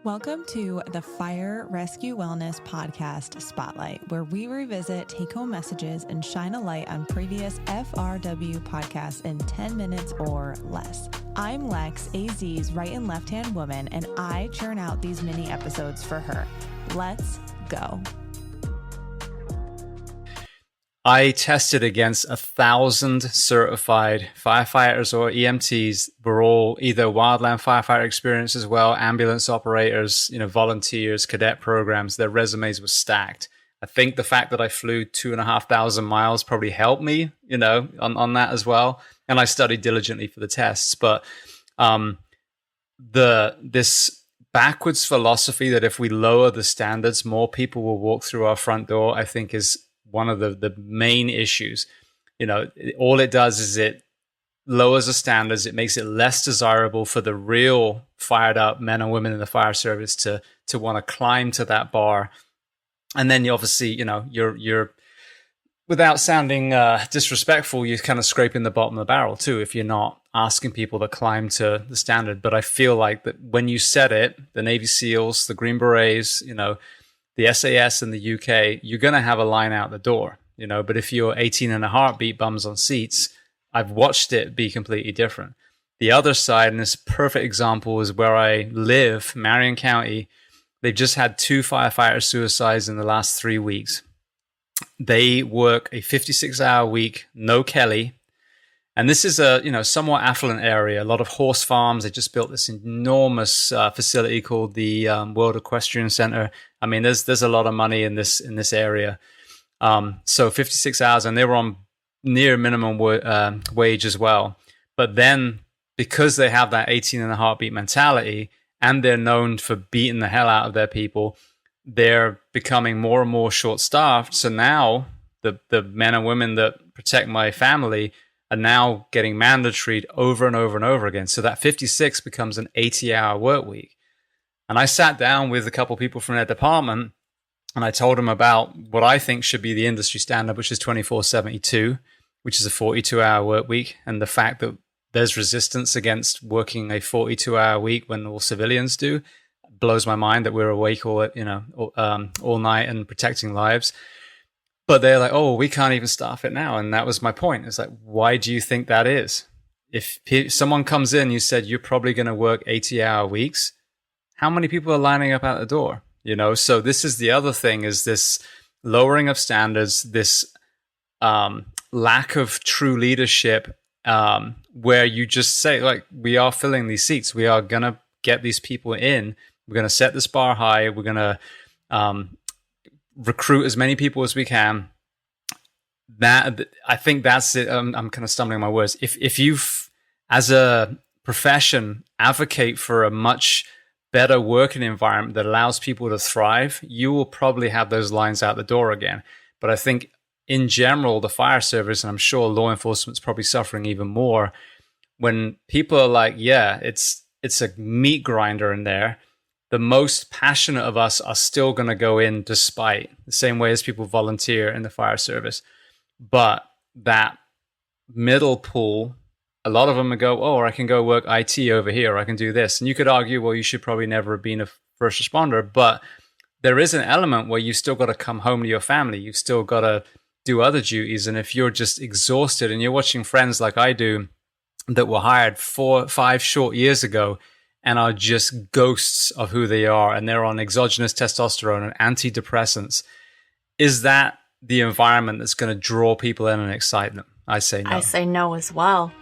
Welcome to the Fire Rescue Wellness Podcast Spotlight, where we revisit take-home messages and shine a light on previous FRW podcasts in 10 minutes or less. I'm Lex, AZ's right and left-hand woman, and I churn out these mini episodes for her. Let's go. I tested against 1,000 certified firefighters or EMTs. We're all either wildland firefighter experience as well, ambulance operators, volunteers, cadet programs. Their resumes were stacked. I think the fact that I flew 2,500 miles probably helped me, on that as well. And I studied diligently for the tests. But this backwards philosophy that if we lower the standards, more people will walk through our front door, I think is one of the main issues. All it does is it lowers the standards. It makes it less desirable for the real fired up men and women in the fire service to want to climb to that bar. And then you obviously, you're without sounding disrespectful, you're kind of scraping the bottom of the barrel too, if you're not asking people to climb to the standard. But I feel like that when you set it, the Navy SEALs, the Green Berets, the SAS in the UK, you're going to have a line out the door, but if you're 18 and a heartbeat bums on seats, I've watched it be completely different. The other side, and this perfect example is where I live, Marion County. They've just had 2 firefighter suicides in the last 3 weeks. They work a 56-hour week, no Kelly. And this is a somewhat affluent area, a lot of horse farms. They just built this enormous facility called the World Equestrian Center. I mean, there's a lot of money in this area. So 56 hours, and they were on near minimum wage as well. But then because they have that 18 and a heartbeat mentality, and they're known for beating the hell out of their people, they're becoming more and more short-staffed. So now the men and women that protect my family are now getting mandatory over and over and over again. So that 56 becomes an 80-hour work week. And I sat down with a couple people from their department, and I told them about what I think should be the industry standard, which is 24/72, which is a 42-hour work week, and the fact that there's resistance against working a 42-hour week when all civilians do blows my mind, that we're awake all night and protecting lives. But they're like, oh, we can't even staff it now. And that was my point. It's like, why do you think that is? If someone comes in, you said you're probably going to work 80-hour weeks, how many people are lining up out the door? So this is the other thing, is this lowering of standards, this lack of true leadership, where you just say, like, we are filling these seats. We are going to get these people in. We're going to set this bar high. We're going to recruit as many people as we can. That, I think that's it. I'm kind of stumbling my words. If you've, as a profession, advocate for a much better working environment that allows people to thrive, you will probably have those lines out the door again. But I think in general, the fire service, and I'm sure law enforcement's probably suffering even more, when people are like, yeah, it's a meat grinder in there, the most passionate of us are still going to go in despite, the same way as people volunteer in the fire service. But that middle pool, a lot of them would go, oh, I can go work IT over here, or I can do this. And you could argue, well, you should probably never have been a first responder. But there is an element where you've still got to come home to your family. You've still got to do other duties. And if you're just exhausted and you're watching friends like I do that were hired 4-5 short years ago and are just ghosts of who they are, and they're on exogenous testosterone and antidepressants, is that the environment that's going to draw people in and excite them? I say no. I say no as well.